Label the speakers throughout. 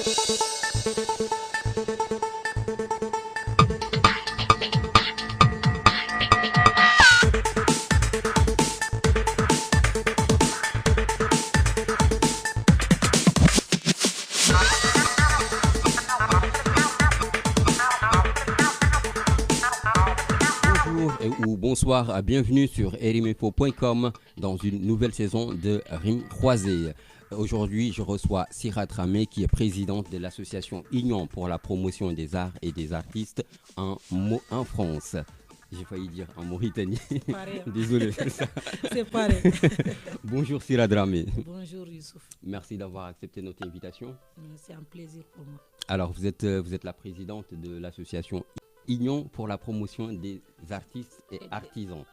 Speaker 1: Bonjour ou bonsoir, bienvenue sur riminfo.com dans une nouvelle saison de Rimes croisées. Aujourd'hui, je reçois Sirat Ramé qui est présidente de l'association Union pour la promotion des arts et des artistes en France. J'ai failli dire en Mauritanie.
Speaker 2: Pareil.
Speaker 1: Désolé.
Speaker 2: C'est pareil.
Speaker 1: Bonjour Sirat Ramé.
Speaker 2: Bonjour Youssouf.
Speaker 1: Merci d'avoir accepté notre invitation.
Speaker 2: C'est un plaisir pour moi.
Speaker 1: Alors, vous êtes la présidente de l'association Union pour la promotion des artistes et artisans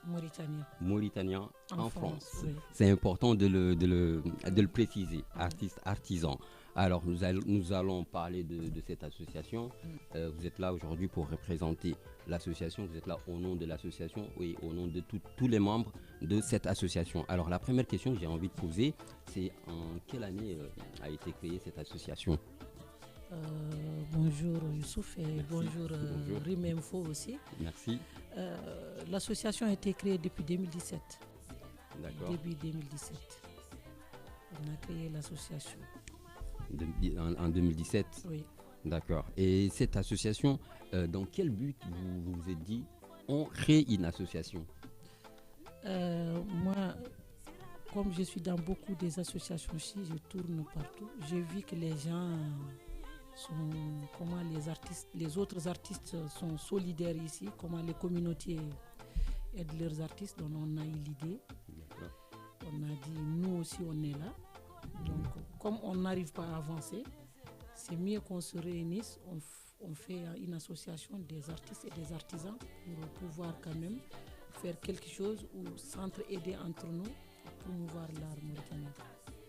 Speaker 1: mauritaniens en France.
Speaker 2: Oui.
Speaker 1: C'est important de le préciser, artistes, artisans. Alors, nous allons parler de cette association. Vous êtes là aujourd'hui pour représenter l'association. Vous êtes là au nom de l'association et au nom de tous les membres de cette association. Alors, la première question que j'ai envie de poser, c'est en quelle année a été créée cette association ?
Speaker 2: Bonjour Youssouf et
Speaker 1: Merci.
Speaker 2: bonjour Riminfo aussi.
Speaker 1: Merci.
Speaker 2: L'association a été créée depuis 2017.
Speaker 1: D'accord.
Speaker 2: Début 2017. On a créé l'association.
Speaker 1: En 2017.
Speaker 2: Oui.
Speaker 1: D'accord. Et cette association, dans quel but vous vous êtes dit, on crée une association ?
Speaker 2: Moi, comme je suis dans beaucoup des associations ici, je tourne partout. J'ai vu que les gens comment les autres artistes sont solidaires ici, comment les communautés aident leurs artistes. Donc on a eu l'idée. On a dit, nous aussi on est là. Donc comme on n'arrive pas à avancer, c'est mieux qu'on se réunisse. On fait une association des artistes et des artisans pour pouvoir quand même faire quelque chose ou s'entraider entre nous pour promouvoir l'art mauritanien.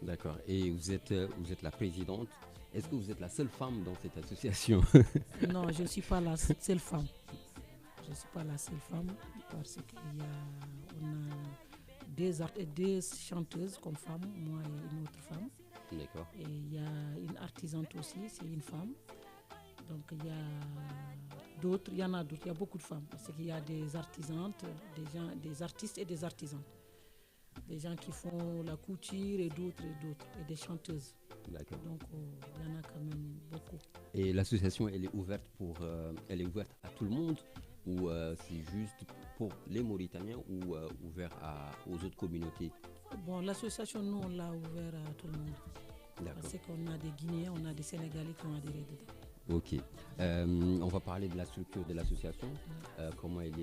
Speaker 1: D'accord. Et vous êtes la présidente. Est-ce que vous êtes la seule femme dans cette association ?
Speaker 2: Non, je ne suis pas la seule femme. Je ne suis pas la seule femme parce qu'on a deux chanteuses comme femmes, moi et une autre femme.
Speaker 1: D'accord.
Speaker 2: Et il y a une artisante aussi, c'est une femme. Donc il y en a d'autres, il y a beaucoup de femmes parce qu'il y a des artisantes, des artistes et des artisans. Des gens qui font la couture et d'autres, et des chanteuses.
Speaker 1: D'accord.
Speaker 2: Donc il y en a quand même beaucoup.
Speaker 1: Et l'association, elle est ouverte à tout le monde ou c'est juste pour les Mauritaniens ou ouvert aux autres communautés ?
Speaker 2: Bon, l'association, nous, on l'a ouvert à tout le monde.
Speaker 1: D'accord.
Speaker 2: Parce qu'on a des Guinéens, on a des Sénégalais qui ont adhéré dedans.
Speaker 1: Ok. On va parler de la structure de l'association, comment elle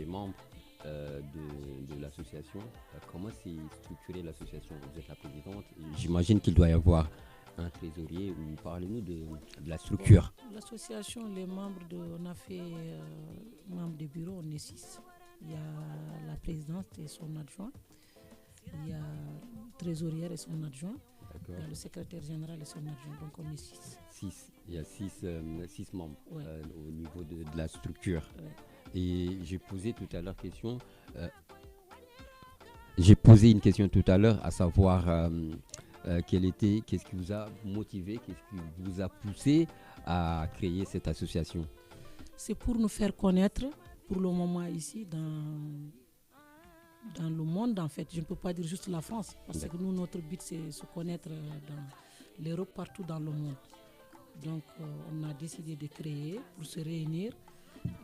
Speaker 1: est membre de l'association, comment c'est structuré l'association. Vous êtes la présidente, j'imagine qu'il doit y avoir un trésorier, ou parlez-nous de la structure.
Speaker 2: Bon, l'association, les membres, on a fait membres de bureau, on est 6. Il y a la présidente et son adjoint, il y a la trésorière et son adjoint,
Speaker 1: D'accord.
Speaker 2: il y a le secrétaire général et son adjoint, donc on est 6.
Speaker 1: Il y a 6 membres,
Speaker 2: Ouais.
Speaker 1: Au niveau de la structure.
Speaker 2: Ouais.
Speaker 1: Et j'ai posé tout à l'heure j'ai posé une question tout à l'heure, à savoir qu'est-ce qui vous a motivé, qu'est-ce qui vous a poussé à créer cette association ?
Speaker 2: C'est pour nous faire connaître, pour le moment ici, dans le monde en fait. Je ne peux pas dire juste la France, parce que nous, notre but, c'est se connaître dans l'Europe, partout dans le monde. Donc, on a décidé de créer pour se réunir,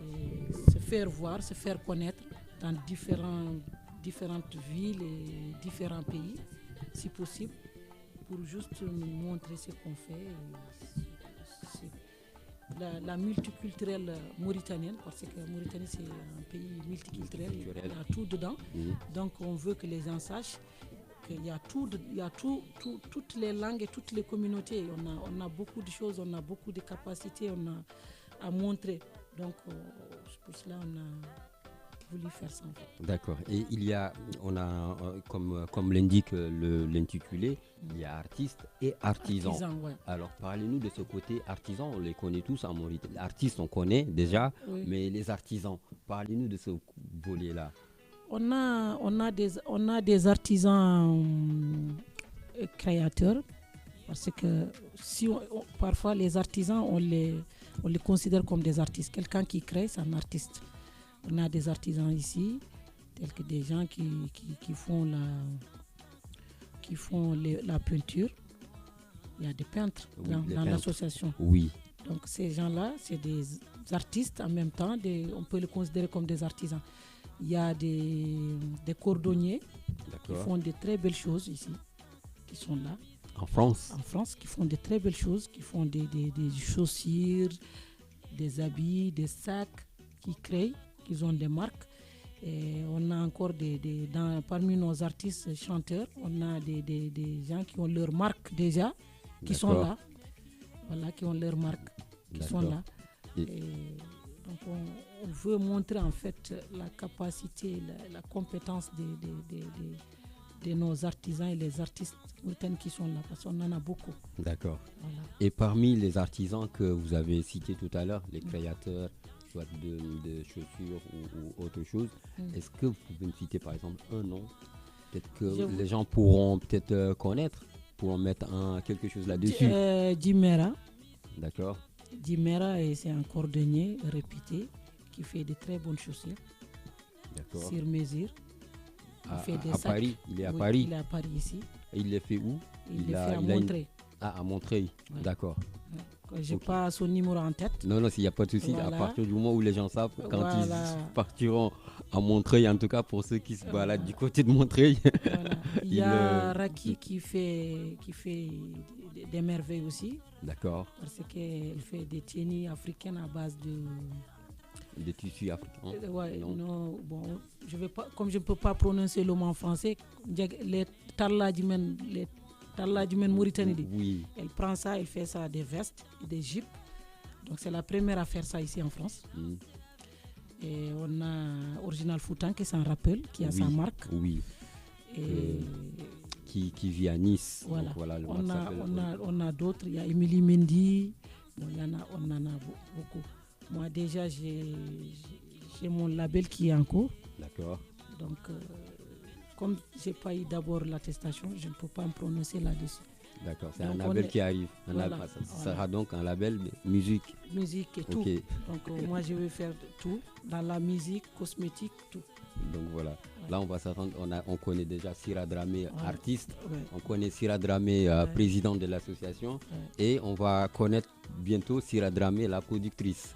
Speaker 2: et se faire voir, se faire connaître dans différentes villes et différents pays, si possible, pour juste nous montrer ce qu'on fait. C'est la multiculturelle mauritanienne, parce que la Mauritanie c'est un pays multiculturel, il y a tout dedans. Donc on veut que les gens sachent qu'il y a toutes les langues et toutes les communautés. On a beaucoup de choses, on a beaucoup de capacités, on a à montrer. Donc pour cela on a voulu faire ça.
Speaker 1: D'accord. Et comme l'indique l'intitulé, il y a artistes et artisans.
Speaker 2: Ouais.
Speaker 1: Alors parlez-nous de ce côté artisan, on les connaît tous en Mauritanie. Artistes on connaît déjà,
Speaker 2: oui.
Speaker 1: Mais les artisans, parlez-nous de ce volet-là.
Speaker 2: On a des artisans créateurs Parce que si parfois les artisans, on les considère comme des artistes. Quelqu'un qui crée, c'est un artiste. On a des artisans ici, tels que des gens qui font la peinture. Il y a des peintres dans l'association.
Speaker 1: Oui.
Speaker 2: Donc ces gens-là, c'est des artistes en même temps, on peut les considérer comme des artisans. Il y a des cordonniers qui font de très belles choses ici, qui sont là.
Speaker 1: En France,
Speaker 2: qui font de très belles choses, qui font des chaussures, des habits, des sacs, qui créent, qui ont des marques. Et on a encore parmi nos artistes chanteurs, on a des gens qui ont leur marque déjà, qui sont là. Voilà, qui ont leur marque, qui sont là. Et donc on veut montrer en fait la capacité, la compétence de nos artisans et les artistes mauritaniens qui sont là, parce qu'on en a beaucoup.
Speaker 1: D'accord.
Speaker 2: Voilà.
Speaker 1: Et parmi les artisans que vous avez cités tout à l'heure, les créateurs, soit de chaussures ou autre chose, est-ce que vous pouvez me citer par exemple un nom, peut-être que les gens pourront peut-être connaître, pourront mettre quelque chose là-dessus?
Speaker 2: Dimera.
Speaker 1: D'accord.
Speaker 2: Dimera, c'est un cordonnier réputé qui fait de très bonnes chaussures.
Speaker 1: D'accord.
Speaker 2: Sur mesure.
Speaker 1: À Paris, il est à Paris.
Speaker 2: Il est à Paris ici.
Speaker 1: Et il les fait où?
Speaker 2: Il les fait à Montreuil.
Speaker 1: À Montreuil, ouais. D'accord.
Speaker 2: Je n'ai pas son numéro en tête.
Speaker 1: Non, s'il n'y a pas de souci, voilà. À partir du moment où les gens savent, quand ils partiront à Montreuil, en tout cas pour ceux qui se baladent du côté de Montreuil.
Speaker 2: Voilà. Il y a Raki qui fait des merveilles aussi.
Speaker 1: D'accord.
Speaker 2: Parce qu'elle fait des tennis africaines à base de...
Speaker 1: Des tissus africains.
Speaker 2: Non, bon, comme je ne peux pas prononcer le mot en français, les Talla du Mauritanie,
Speaker 1: oui.
Speaker 2: Elle prend ça, elle fait ça des vestes et des jupes. Donc c'est la première à faire ça ici en France. Et on a Original Foutan qui s'en rappelle, qui a sa marque.
Speaker 1: Oui. Et qui vit à Nice.
Speaker 2: Voilà.
Speaker 1: Donc, voilà
Speaker 2: on a d'autres. Il y a Émilie Mendy. Bon, on en a beaucoup. Moi déjà j'ai mon label qui est en cours.
Speaker 1: D'accord.
Speaker 2: Donc comme j'ai pas eu d'abord l'attestation, je ne peux pas me prononcer là-dessus.
Speaker 1: D'accord, c'est un label qui arrive. Ça sera donc un label de musique.
Speaker 2: Musique et tout. Donc moi je vais faire tout dans la musique, cosmétique, tout.
Speaker 1: Donc voilà. Là on va s'attendre, on connaît déjà Sira Dramé, artiste. On connaît Sira Dramé, président de l'association. Et on va connaître bientôt Sira Dramé, la productrice.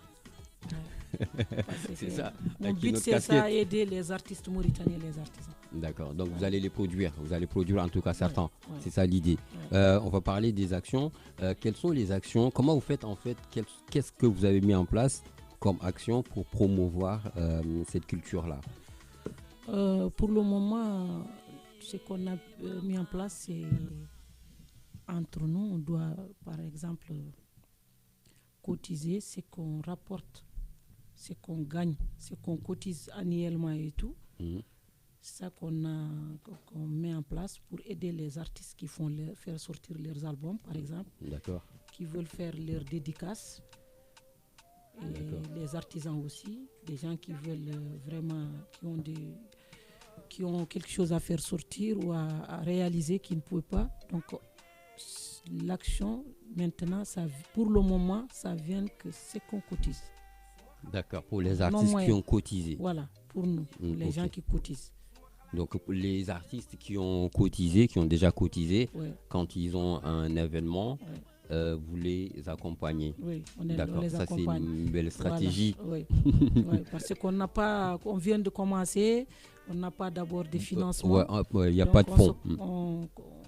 Speaker 1: C'est ça.
Speaker 2: Mon but c'est ça, aider les artistes mauritaniens et les artisans.
Speaker 1: D'accord, donc vous allez les produire, en tout cas certains, c'est ça l'idée. On va parler des actions. Quelles sont les actions? Comment vous faites en fait? Qu'est-ce que vous avez mis en place comme action pour promouvoir cette culture-là?
Speaker 2: Pour le moment, ce qu'on a mis en place, c'est entre nous, on doit par exemple cotiser ce qu'on rapporte, ce qu'on gagne, ce qu'on cotise annuellement et tout. C'est ça qu'on met en place pour aider les artistes qui font faire sortir leurs albums, par exemple.
Speaker 1: D'accord.
Speaker 2: Qui veulent faire leurs dédicaces. Et les artisans aussi, des gens qui veulent vraiment, qui ont quelque chose à faire sortir ou à réaliser, qui ne peuvent pas. Donc l'action maintenant, pour le moment, ça vient que ce qu'on cotise.
Speaker 1: D'accord, pour les artistes qui ont cotisé.
Speaker 2: Voilà, pour nous, pour les gens qui cotisent.
Speaker 1: Donc les artistes qui ont cotisé, qui ont déjà cotisé, quand ils ont un événement, vous les accompagnez.
Speaker 2: Oui, on
Speaker 1: les
Speaker 2: ça
Speaker 1: c'est une belle stratégie.
Speaker 2: Voilà. Oui. Parce on vient de commencer, on n'a pas d'abord de financement.
Speaker 1: Il n'y a pas de fonds.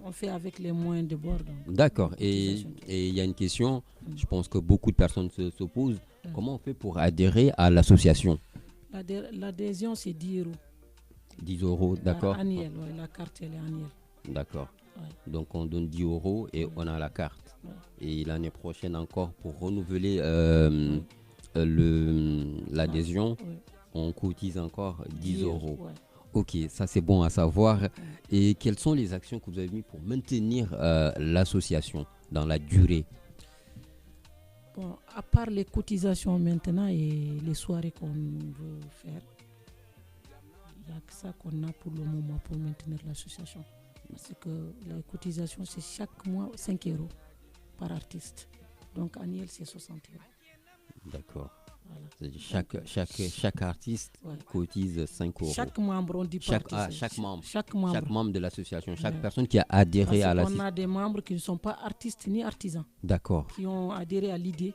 Speaker 2: On fait avec les moyens de bord.
Speaker 1: D'accord. Et il y a une question, je pense que beaucoup de personnes se posent. Comment on fait pour adhérer à l'association?
Speaker 2: L'adhésion, c'est 10 euros.
Speaker 1: 10 euros, d'accord.
Speaker 2: Annuel, la carte, elle est annuelle.
Speaker 1: D'accord. Donc on donne 10 euros et on a la carte. Et l'année prochaine encore, pour renouveler l'adhésion, on cotise encore 10 euros. Ok, ça c'est bon à savoir. Et quelles sont les actions que vous avez mises pour maintenir l'association dans la durée?
Speaker 2: Bon, à part les cotisations maintenant et les soirées qu'on veut faire, il n'y a que ça qu'on a pour le moment pour maintenir l'association. Parce que les cotisations, c'est chaque mois 5 euros par artiste. Donc annuel, c'est 60 euros.
Speaker 1: D'accord.
Speaker 2: Voilà.
Speaker 1: C'est-à-dire chaque artiste cotise 5 euros.
Speaker 2: Chaque membre, on dit
Speaker 1: chaque
Speaker 2: membre.
Speaker 1: Chaque membre de l'association, chaque
Speaker 2: Ouais.
Speaker 1: personne qui a adhéré
Speaker 2: Parce
Speaker 1: à la...
Speaker 2: On a des membres qui ne sont pas artistes ni artisans.
Speaker 1: D'accord.
Speaker 2: Qui ont adhéré à l'idée,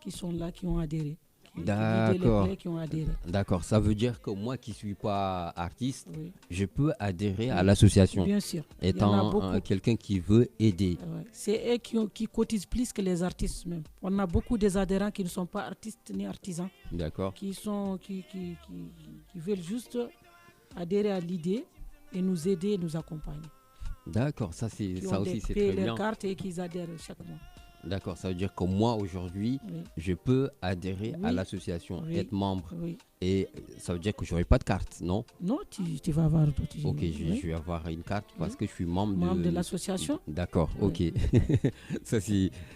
Speaker 2: qui sont là, qui ont adhéré.
Speaker 1: D'accord.
Speaker 2: Qui ont adhéré.
Speaker 1: D'accord. Ça veut dire que moi qui ne suis pas artiste,
Speaker 2: Oui.
Speaker 1: je peux adhérer à l'association.
Speaker 2: Bien sûr.
Speaker 1: Étant quelqu'un qui veut aider.
Speaker 2: Ouais. C'est eux qui cotisent plus que les artistes même. On a beaucoup des adhérents qui ne sont pas artistes ni artisans.
Speaker 1: D'accord.
Speaker 2: Qui veulent juste adhérer à l'idée et nous aider et nous accompagner.
Speaker 1: D'accord. Ça aussi c'est très bien.
Speaker 2: Leurs cartes et qu'ils adhèrent chaque mois.
Speaker 1: D'accord, ça veut dire que moi aujourd'hui, je peux adhérer à l'association, être membre.
Speaker 2: Oui.
Speaker 1: Et ça veut dire que je n'aurai pas de carte, non?
Speaker 2: Non, tu vas avoir.
Speaker 1: Ok, je vais avoir une carte parce que je suis membre
Speaker 2: de l'association.
Speaker 1: D'accord, ok. Ça,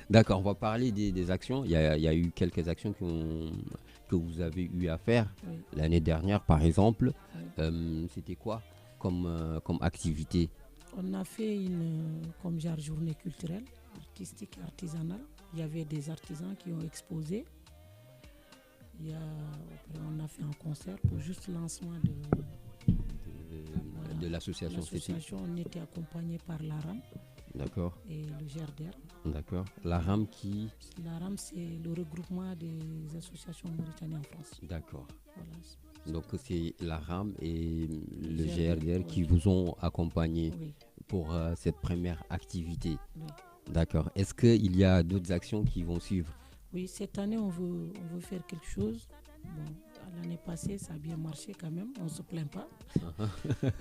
Speaker 1: d'accord, on va parler des actions. Il y a eu quelques actions que vous avez eu à faire l'année dernière, par exemple. C'était quoi comme activité?
Speaker 2: On a fait comme genre journée culturelle, artistique et artisanale. Il y avait des artisans qui ont exposé. Après on a fait un concert pour juste le lancement
Speaker 1: de l'association.
Speaker 2: L'association, on était accompagné par la RAM.
Speaker 1: D'accord.
Speaker 2: Et le GRDR.
Speaker 1: D'accord. La RAM
Speaker 2: La RAM, c'est le regroupement des associations mauritaniennes en France.
Speaker 1: D'accord.
Speaker 2: Voilà.
Speaker 1: Donc c'est la RAM et le GRDR qui vous ont accompagné pour cette première activité.
Speaker 2: Oui.
Speaker 1: D'accord. Est-ce qu'il y a d'autres actions qui vont suivre?
Speaker 2: Oui, cette année, on veut faire quelque chose. Bon, l'année passée, ça a bien marché quand même. On ne se plaint pas.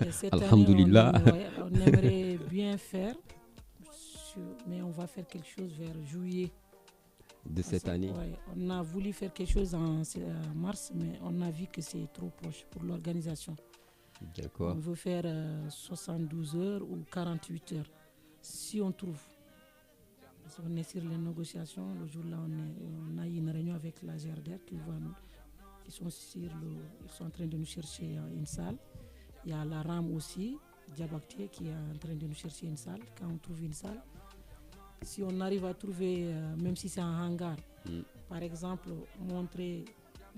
Speaker 2: Et cette
Speaker 1: Alhamdulillah.
Speaker 2: année, on aimerait bien faire, mais on va faire quelque chose vers juillet.
Speaker 1: De cette année.
Speaker 2: On a voulu faire quelque chose en mars, mais on a vu que c'est trop proche pour l'organisation.
Speaker 1: D'accord.
Speaker 2: On veut faire 72 heures ou 48 heures, si on trouve. Parce qu'on est sur les négociations. Le jour-là, on a eu une réunion avec la GRDR ils sont en train de nous chercher une salle. Il y a la RAM aussi, Diabakté, qui est en train de nous chercher une salle. Quand on trouve une salle, si on arrive à trouver, même si c'est un hangar, par exemple, montrer,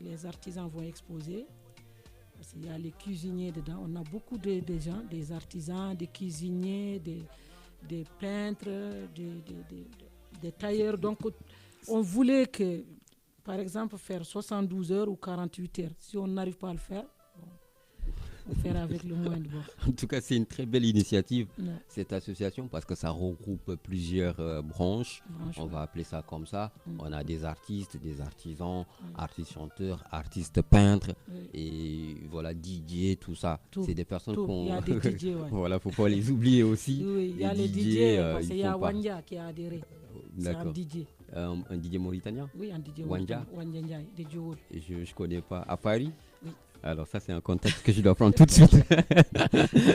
Speaker 2: les artisans vont exposer, parce qu'il y a les cuisiniers dedans. On a beaucoup de gens, des artisans, des cuisiniers, des peintres, des tailleurs. Donc, on voulait que, par exemple, faire 72 heures ou 48 heures. Si on n'arrive pas à le faire, on fera avec le moins de bord.
Speaker 1: En tout cas, c'est une très belle initiative, cette association, parce que ça regroupe plusieurs branches. On va appeler ça comme ça. On a des artistes, des artisans, artistes chanteurs, artistes peintres, et voilà, DJ, tout ça. C'est des personnes qu'on...
Speaker 2: Il y a des DJ,
Speaker 1: voilà, faut pas les oublier aussi.
Speaker 2: Oui, il y a les DJ, parce qu'il y a Wanja qui a adhéré.
Speaker 1: D'accord.
Speaker 2: C'est un DJ.
Speaker 1: Un DJ mauritanien?
Speaker 2: Oui, un DJ
Speaker 1: Wanja.
Speaker 2: Wanja, DJ Hall.
Speaker 1: Je connais pas. À Paris?
Speaker 2: Oui.
Speaker 1: Alors ça, c'est un contexte que je dois prendre tout de suite.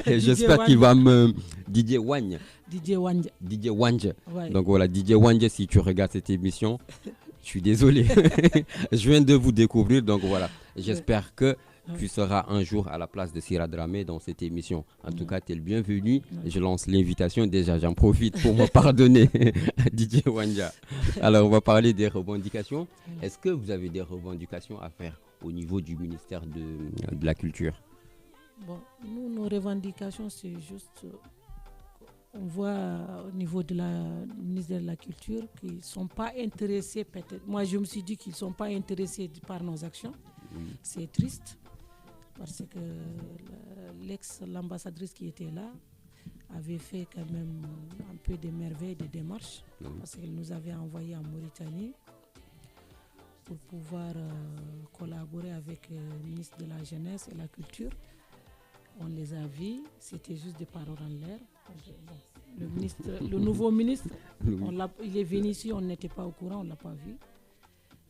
Speaker 1: Et j'espère qu'il va me... DJ Wanja.
Speaker 2: DJ Wanja.
Speaker 1: DJ Wanja.
Speaker 2: Ouais.
Speaker 1: Donc voilà, DJ Wanja, si tu regardes cette émission, je suis désolé. Je viens de vous découvrir, donc voilà. J'espère que tu seras un jour à la place de Sira Dramé dans cette émission. En tout cas, tu es le bienvenu. Je lance l'invitation. Déjà, j'en profite pour me pardonner, DJ Wanja. Alors, on va parler des revendications. Est-ce que vous avez des revendications à faire au niveau du ministère de la Culture?
Speaker 2: Bon, nous, nos revendications, c'est juste... On voit au niveau de la ministère de la Culture qu'ils ne sont pas intéressés, peut-être. Moi, je me suis dit qu'ils ne sont pas intéressés par nos actions. C'est triste. Parce que l'ambassadrice qui était là avait fait quand même un peu de merveilles, de démarches, parce qu'elle nous avait envoyé en Mauritanie pour pouvoir collaborer avec le ministre de la Jeunesse et la Culture. On les a vus, c'était juste des paroles en l'air. Le nouveau ministre, il est venu ici, on n'était pas au courant, on ne l'a pas vu.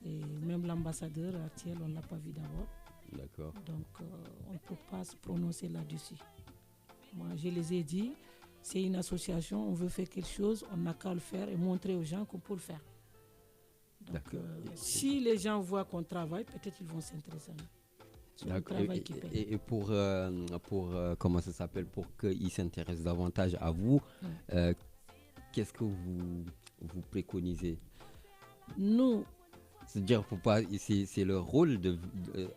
Speaker 2: Et même l'ambassadeur actuel, on ne l'a pas vu d'abord.
Speaker 1: D'accord.
Speaker 2: Donc, on ne peut pas se prononcer là-dessus. Moi, je les ai dit, c'est une association, on veut faire quelque chose, on n'a qu'à le faire et montrer aux gens qu'on peut le faire. Donc, si les gens voient qu'on travaille, peut-être ils vont s'intéresser à nous. C'est un travail qui paye.
Speaker 1: Et pour comment ça s'appelle, pour qu'ils s'intéressent davantage à vous, qu'est-ce que vous préconisez?
Speaker 2: Nous,
Speaker 1: C'est-à-dire, c'est leur rôle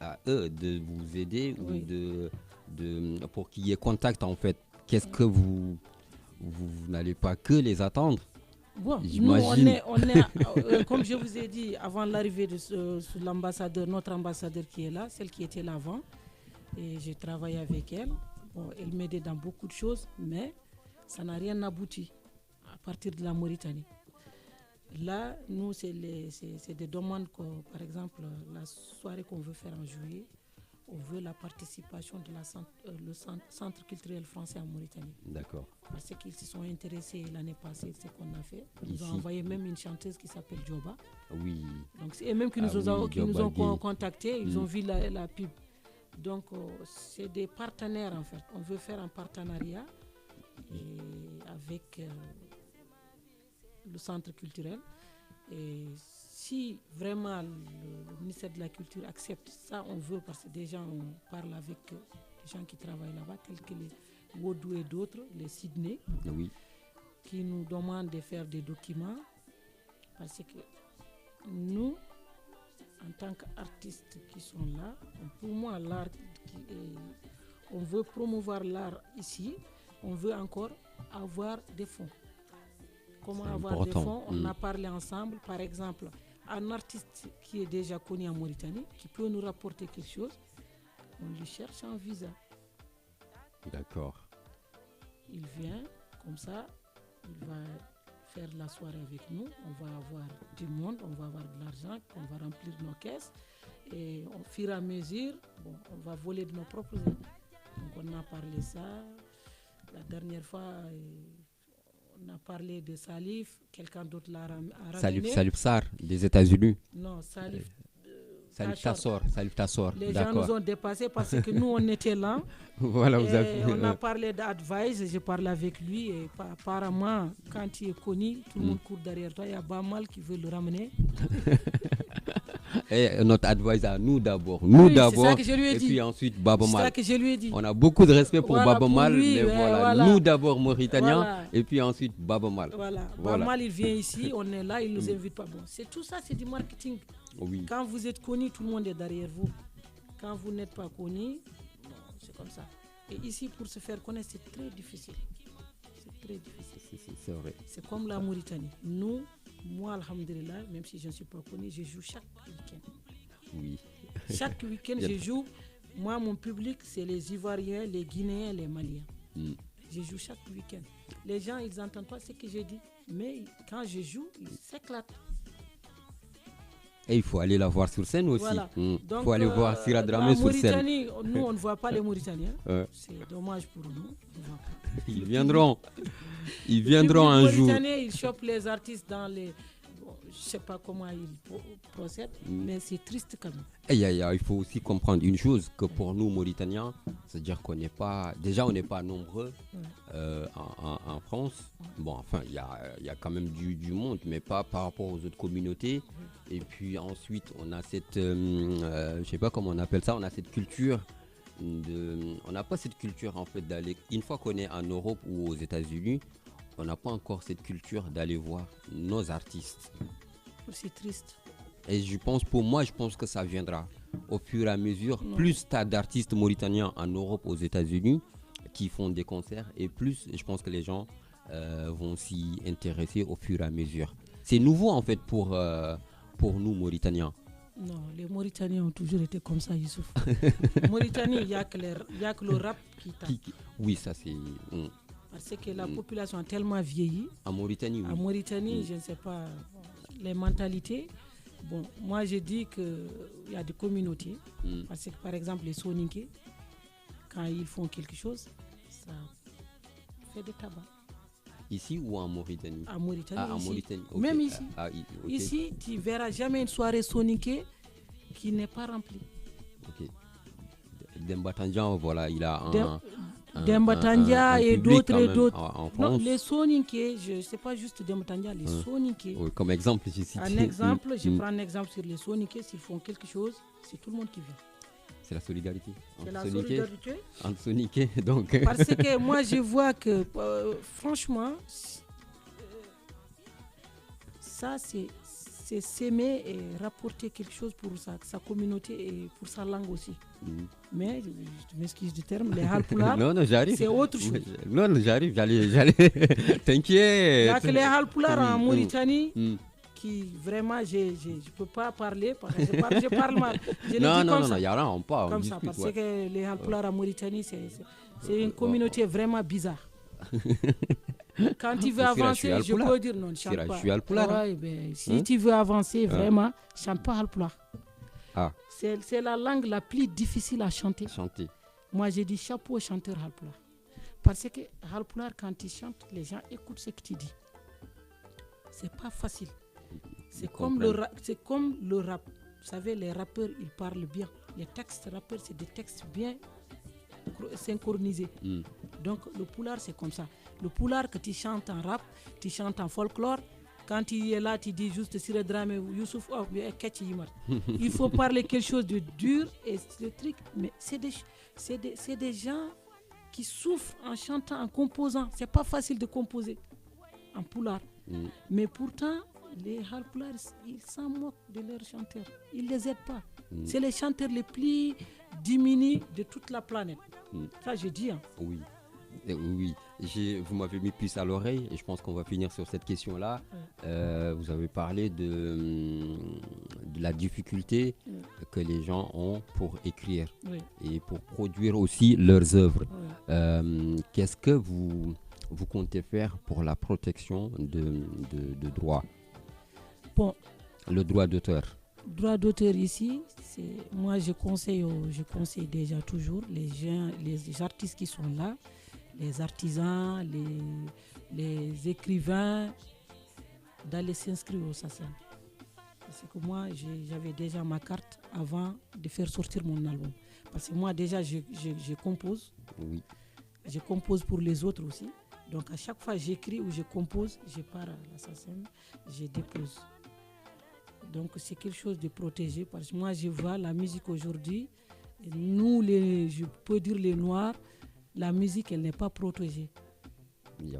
Speaker 1: à eux de vous aider
Speaker 2: oui.
Speaker 1: ou pour qu'il y ait contact en fait. Qu'est-ce que vous n'allez pas que les attendre?
Speaker 2: Bon, nous,
Speaker 1: J'imagine.
Speaker 2: on est comme je vous ai dit, avant l'arrivée de l'ambassadeur, notre ambassadeur qui est là, celle qui était là avant, et j'ai travaillé avec elle. Bon, elle m'aidait dans beaucoup de choses, mais ça n'a rien abouti à partir de la Mauritanie. Là, nous, c'est des demandes, par exemple, la soirée qu'on veut faire en juillet, on veut la participation de le centre culturel français en Mauritanie.
Speaker 1: D'accord.
Speaker 2: Parce qu'ils se sont intéressés l'année passée, c'est ce qu'on a fait. Ils nous
Speaker 1: Ici.
Speaker 2: ont envoyé même une chanteuse qui s'appelle Djoba.
Speaker 1: Oui.
Speaker 2: Donc, c'est eux-mêmes qui nous ont contactés, ils ont vu la pub. Donc, c'est des partenaires en fait. On veut faire un partenariat avec le centre culturel. Et si vraiment le ministère de la Culture accepte ça, on veut, parce que déjà on parle avec les gens qui travaillent là-bas, tels que les Wodou et d'autres, les Sydney,
Speaker 1: Oui.
Speaker 2: qui nous demandent de faire des documents. Parce que nous, en tant qu'artistes qui sont là, pour moi, l'art, on veut promouvoir l'art ici, on veut encore avoir des fonds. Comment avoir des fonds? On a parlé ensemble. Par exemple, un artiste qui est déjà connu en Mauritanie, qui peut nous rapporter quelque chose, on lui cherche un visa.
Speaker 1: D'accord.
Speaker 2: Il vient, comme ça, il va faire la soirée avec nous. On va avoir du monde, on va avoir de l'argent, on va remplir nos caisses. Et au fur et à mesure, on va voler de nos propres ailes. Donc on a parlé ça. La dernière fois, on a parlé de Salif, quelqu'un d'autre l'a ramené.
Speaker 1: Salif Sarr, des États-Unis.
Speaker 2: Non, Salif
Speaker 1: Tassor.
Speaker 2: Les gens nous ont dépassés parce que nous, on était là.
Speaker 1: Voilà,
Speaker 2: on a parlé d'Advice, j'ai parlé avec lui. Et apparemment, quand il est connu, tout le monde court derrière toi. Il y a Bamal qui veut le ramener.
Speaker 1: Et notre advice à nous d'abord.
Speaker 2: C'est ça que je lui ai dit.
Speaker 1: Et puis ensuite, Baba Mal.
Speaker 2: C'est ça que je lui ai dit.
Speaker 1: On a beaucoup de respect pour Baba Mal,
Speaker 2: lui,
Speaker 1: mais voilà. Nous d'abord Mauritaniens, et puis ensuite Baba Mal.
Speaker 2: Voilà. Baba Mal, il vient ici, on est là, il nous invite pas. Bon, c'est tout ça, c'est du marketing.
Speaker 1: Oui.
Speaker 2: Quand vous êtes connu, tout le monde est derrière vous. Quand vous n'êtes pas connu, c'est comme ça. Et ici, pour se faire connaître, c'est très difficile. C'est très difficile.
Speaker 1: C'est vrai.
Speaker 2: C'est comme la Mauritanie. Nous, moi, alhamdulillah, même si je ne suis pas connu, je joue chaque week-end.
Speaker 1: Oui.
Speaker 2: Chaque week-end, je joue. Moi, mon public, c'est les Ivoiriens, les Guinéens, les Maliens. Je joue chaque week-end. Les gens, ils n'entendent pas ce que je dis. Mais quand je joue, ils s'éclatent.
Speaker 1: Et il faut aller la voir sur scène aussi.
Speaker 2: Voilà.
Speaker 1: Il faut aller voir Sira Dramé sur scène.
Speaker 2: Mauritanie, nous, on ne voit pas les Mauritaniens. C'est dommage pour nous.
Speaker 1: Ils viendront. Ils viendront un jour.
Speaker 2: Les Mauritaniens, ils chopent les artistes dans les... je ne sais pas comment ils procèdent, mais c'est triste quand même.
Speaker 1: Il faut aussi comprendre une chose, que pour nous, Mauritaniens, c'est-à-dire qu'on n'est pas... Déjà, on n'est pas nombreux en France. Bon, enfin, il y a quand même du monde, mais pas par rapport aux autres communautés. Et puis ensuite, on a cette... je ne sais pas comment on appelle ça, on a cette culture... on n'a pas cette culture, en fait, d'aller... Une fois qu'on est en Europe ou aux États-Unis, on n'a pas encore cette culture d'aller voir nos artistes.
Speaker 2: C'est triste.
Speaker 1: Et je pense que ça viendra au fur et à mesure. Plus tu as d'artistes mauritaniens en Europe, aux États-Unis, qui font des concerts, et plus je pense que les gens vont s'y intéresser au fur et à mesure. C'est nouveau en fait pour nous Mauritaniens.
Speaker 2: Non, les Mauritaniens ont toujours été comme ça, Youssouf. Mauritanie, il n'y a que le rap qui tape.
Speaker 1: Oui, ça c'est...
Speaker 2: Parce que la population a tellement vieilli.
Speaker 1: En Mauritanie, oui.
Speaker 2: En Mauritanie, je ne sais pas, les mentalités. Bon, moi je dis qu'il y a des communautés. Parce que par exemple, les Soninké, quand ils font quelque chose, ça fait du tabac.
Speaker 1: Ici ou en Mauritanie?
Speaker 2: En Mauritanie.
Speaker 1: En Mauritanie. Okay.
Speaker 2: Même ici.
Speaker 1: Okay.
Speaker 2: Ici, tu ne verras jamais une soirée Soninké qui n'est pas remplie.
Speaker 1: Ok. Demba Tandian, voilà, il a
Speaker 2: Demba Tandian et d'autres et d'autres.
Speaker 1: En France.
Speaker 2: Non, les Soninké, je ne sais pas juste Demba Tandian, les Soninké.
Speaker 1: Oui, comme exemple, j'ai cité.
Speaker 2: Un exemple, je prends un exemple sur les Soninké, s'ils font quelque chose, c'est tout le monde qui vient.
Speaker 1: c'est la solidarité.
Speaker 2: C'est la solidarité.
Speaker 1: Entre soniqués, donc.
Speaker 2: Parce que moi, je vois que, franchement, ça, c'est s'aimer et rapporter quelque chose pour sa communauté et pour sa langue aussi. Mais, je m'excuse du terme, les Halpulaar,
Speaker 1: non, j'arrive.
Speaker 2: C'est autre chose.
Speaker 1: Non, j'arrive, j'allais. T'inquiète.
Speaker 2: Il y a que les Halpulaar en Mauritanie qui vraiment, je ne peux pas parler parce que je parle mal. Je
Speaker 1: Non, il y a rien, on parle.
Speaker 2: Comme ça, parce que les Halpulaar en Mauritanie, c'est une communauté vraiment bizarre. Quand tu veux avancer, je peux dire non, ne chante pas.
Speaker 1: Je suis Halpulaar.
Speaker 2: Si tu veux avancer, vraiment, chante pas Halpulaar.
Speaker 1: Ah.
Speaker 2: C'est la langue la plus difficile à chanter. Moi, j'ai dit chapeau au chanteur Halpulaar. Parce que Halpulaar, quand tu chantes, les gens écoutent ce que tu dis. C'est pas facile. C'est comme le rap. Vous savez, les rappeurs, ils parlent bien. Les textes rappeurs, c'est des textes bien synchronisés. Donc, le Pulaar, c'est comme ça. Le Pulaar que tu chantes en rap, tu chantes en folklore. Quand tu es là, tu dis juste Siré Dramé ou Youssouf, il faut parler quelque chose de dur et le truc. Mais c'est des gens qui souffrent en chantant, en composant. C'est pas facile de composer en Pulaar. Mais pourtant, les Halpulaar, ils s'en moquent de leurs chanteurs. Ils ne les aident pas. C'est les chanteurs les plus diminués de toute la planète. Ça, je dis.
Speaker 1: Oui. Vous m'avez mis plus à l'oreille et je pense qu'on va finir sur cette question-là. Vous avez parlé de la difficulté que les gens ont pour écrire et pour produire aussi leurs œuvres. Qu'est-ce que vous comptez faire pour la protection de droits?
Speaker 2: Bon.
Speaker 1: Le droit d'auteur.
Speaker 2: Droit d'auteur ici, moi je conseille déjà toujours les artistes qui sont là, les artisans, les écrivains, d'aller s'inscrire au SACEM. Parce que moi, j'avais déjà ma carte avant de faire sortir mon album. Parce que moi, déjà, je compose.
Speaker 1: Oui.
Speaker 2: Je compose pour les autres aussi. Donc, à chaque fois j'écris ou je compose, je pars à la SACEM, je dépose. Donc, c'est quelque chose de protégé. Parce que moi, je vois la musique aujourd'hui, nous, je peux dire les Noirs, la musique, elle n'est pas protégée.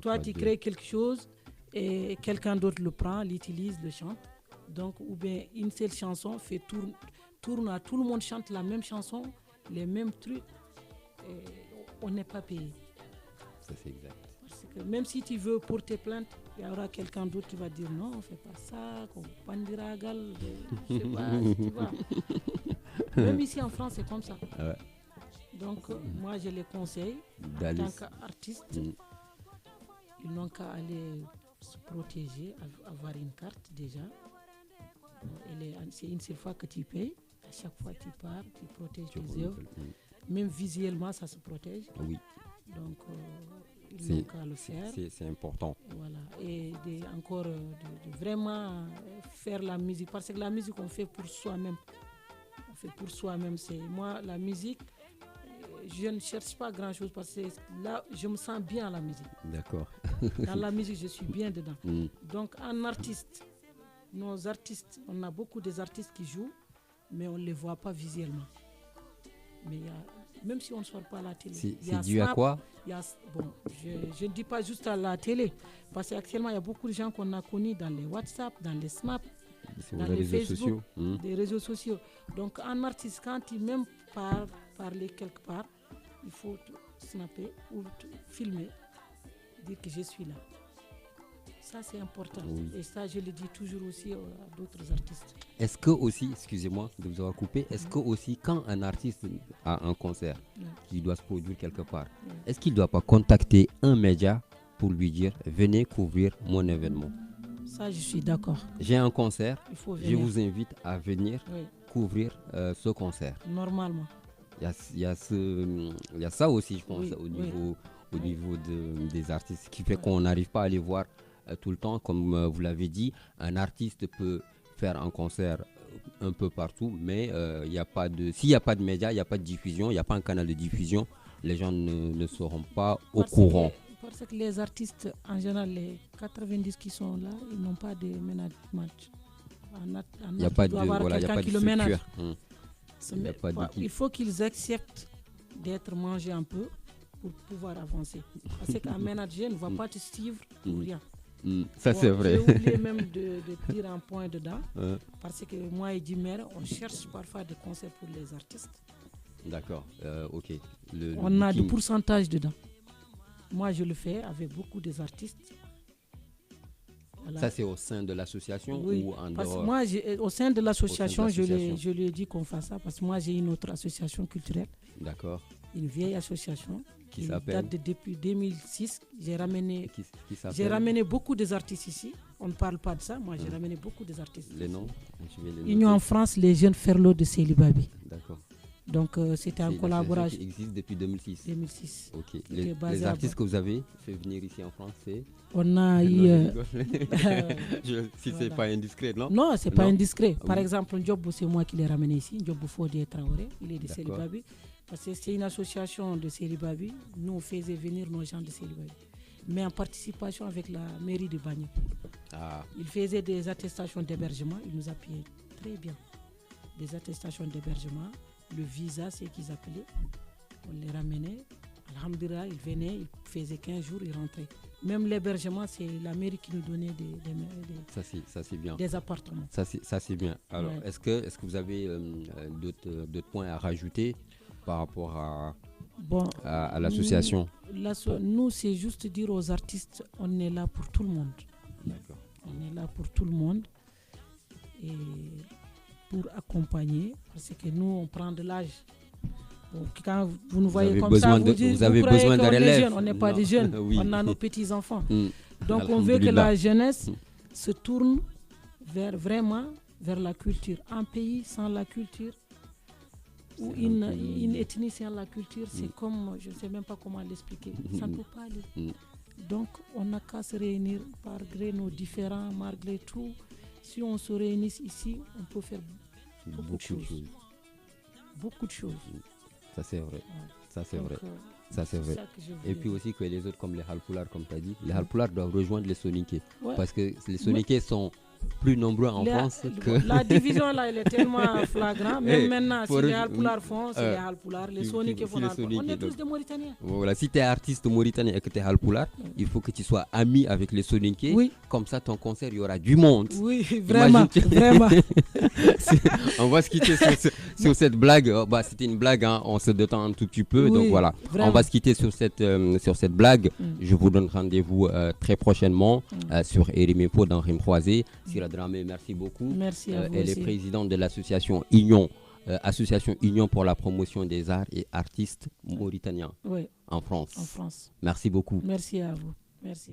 Speaker 2: Toi, tu crées quelque chose et quelqu'un d'autre le prend, l'utilise, le chante. Donc, ou bien une seule chanson fait tourne à tout le monde chante la même chanson, les mêmes trucs, et on n'est pas payé.
Speaker 1: Ça, c'est exact.
Speaker 2: Parce que même si tu veux porter plainte, il y aura quelqu'un d'autre qui va dire non, on ne fait pas ça, qu'on pandiragal, je sais pas, tu vois. Même ici en France, c'est comme ça.
Speaker 1: Ouais.
Speaker 2: Donc, moi, je les conseille, en tant qu'artiste, ils n'ont qu'à aller se protéger, avoir une carte déjà. C'est une seule fois que tu payes. À chaque fois que tu pars, tu protèges tes œuvres. Même visuellement, ça se protège.
Speaker 1: Oui.
Speaker 2: Donc, ils n'ont qu'à le faire.
Speaker 1: C'est important.
Speaker 2: Voilà. Et encore, de vraiment faire la musique. Parce que la musique, on fait pour soi-même. On fait pour soi-même. Moi, la musique, je ne cherche pas grand-chose parce que là, je me sens bien à la musique.
Speaker 1: D'accord.
Speaker 2: Dans la musique, je suis bien dedans. Donc, un artiste, nos artistes, on a beaucoup d'artistes qui jouent, mais on ne les voit pas visuellement. Mais même si on ne sort pas à la télé.
Speaker 1: C'est dû à quoi?
Speaker 2: Je ne dis pas juste à la télé, parce qu'actuellement, il y a beaucoup de gens qu'on a connus dans les WhatsApp, dans les Snap, dans les Facebook, des réseaux sociaux. Donc, un artiste, quand il même parler quelque part, il faut snapper ou filmer, dire que je suis là. Ça, c'est important. Oui. Et ça, je le dis toujours aussi à d'autres artistes.
Speaker 1: Est-ce que aussi, excusez-moi de vous avoir coupé, est-ce que aussi quand un artiste a un concert, il doit se produire quelque part, est-ce qu'il ne doit pas contacter un média pour lui dire « Venez couvrir mon événement ».
Speaker 2: Ça, je suis d'accord.
Speaker 1: J'ai un concert,
Speaker 2: je
Speaker 1: vous invite à venir couvrir ce concert.
Speaker 2: Normalement.
Speaker 1: Il y a ça aussi, je pense, au niveau des artistes, qui fait qu'on n'arrive pas à les voir tout le temps. Comme vous l'avez dit, un artiste peut faire un concert un peu partout, mais s'il n'y a pas de médias, il n'y a pas de diffusion, il n'y a pas un canal de diffusion, les gens ne seront pas au courant.
Speaker 2: Parce que les artistes, en général, les 90 qui sont là, ils n'ont pas de management.
Speaker 1: Il n'y a pas de structure.
Speaker 2: Il faut qu'ils acceptent d'être mangés un peu pour pouvoir avancer. Parce qu'un manager ne va pas te suivre pour rien.
Speaker 1: Ça, c'est vrai.
Speaker 2: J'ai oublié même de dire un point dedans. Parce que moi et Dimer, on cherche parfois des conseils pour les artistes.
Speaker 1: D'accord, ok.
Speaker 2: On a des pourcentages dedans. Moi, je le fais avec beaucoup des artistes. Voilà.
Speaker 1: Ça, c'est au sein de l'association ou en
Speaker 2: parce
Speaker 1: dehors?
Speaker 2: Que moi, au sein de l'association, je lui ai dit qu'on fasse ça parce que moi, j'ai une autre association culturelle.
Speaker 1: D'accord.
Speaker 2: Une vieille association
Speaker 1: qui s'appelle
Speaker 2: date depuis 2006. J'ai ramené beaucoup des artistes ici. On ne parle pas de ça. Moi, j'ai ramené beaucoup des artistes.
Speaker 1: Les noms?
Speaker 2: Union en France, les jeunes ferlots de Célibabi.
Speaker 1: D'accord.
Speaker 2: Donc, c'était en collaboration.
Speaker 1: Qui existe depuis 2006.
Speaker 2: 2006.
Speaker 1: Ok. Les artistes que vous avez fait venir ici en France, c'est?
Speaker 2: On a eu.
Speaker 1: Si c'est pas indiscret, non?
Speaker 2: Non, c'est pas indiscret. Par exemple, Ndiobo, c'est moi qui l'ai ramené ici. Ndiobo Fodé Traoré, il est de Célibabi. Parce que c'est une association de Célibabi. Nous, on faisait venir nos gens de Célibabi. Mais en participation avec la mairie de Bagné. Il faisait des attestations d'hébergement. Il nous appuyait très bien. Des attestations d'hébergement. Le visa, c'est qu'ils appelaient. On les ramenait. Alhamdulillah, ils venaient, ils faisaient 15 jours, ils rentraient. Même l'hébergement, c'est la mairie qui nous donnait
Speaker 1: ça, c'est bien.
Speaker 2: Des appartements.
Speaker 1: Ça, c'est bien. Alors, est-ce que vous avez d'autres points à rajouter par rapport à l'association?
Speaker 2: Nous, c'est juste dire aux artistes, on est là pour tout le monde.
Speaker 1: D'accord.
Speaker 2: On est là pour tout le monde. Et pour accompagner, parce que nous, on prend de l'âge. Donc, quand vous nous voyez comme ça, vous avez besoin de relève. On n'est pas des jeunes, on a nos petits-enfants. Donc, on veut que la jeunesse se tourne vraiment vers la culture. Un pays sans la culture, ou une ethnie sans la culture, c'est comme, je ne sais même pas comment l'expliquer. Ça ne peut pas aller. Donc, on n'a qu'à se réunir malgré nos différends, malgré tout. Si on se réunit ici, on peut faire beaucoup de choses. Beaucoup de choses.
Speaker 1: Ça, c'est vrai. Ça, c'est vrai. Ça, c'est vrai. Et puis aussi que les autres, comme les Halpulars, comme tu as dit, les Halpulars doivent rejoindre les Soninké. Parce que les Soninké sont plus nombreux en France que...
Speaker 2: La division là, elle est tellement flagrante. Même maintenant, si les Halpulars font, c'est les Halpulars. Les Soninké font. On est tous des Mauritaniens.
Speaker 1: Voilà, si tu es artiste mauritanien et que tu es Halpular, il faut que tu sois ami avec les Soninké. Comme ça, ton concert, il y aura du monde.
Speaker 2: Oui, vraiment. Vraiment.
Speaker 1: On va se quitter sur cette blague. C'était une blague, hein. On se détend un tout petit peu. Donc voilà, vraiment. On va se quitter sur cette blague. Je vous donne rendez-vous très prochainement sur Erimepo dans Rime Croisé. Sira Dramé, merci beaucoup.
Speaker 2: Merci à vous.
Speaker 1: Elle est présidente de l'association Union. Association Union pour la promotion des arts et artistes mauritaniens en France. Merci beaucoup.
Speaker 2: Merci à vous. Merci.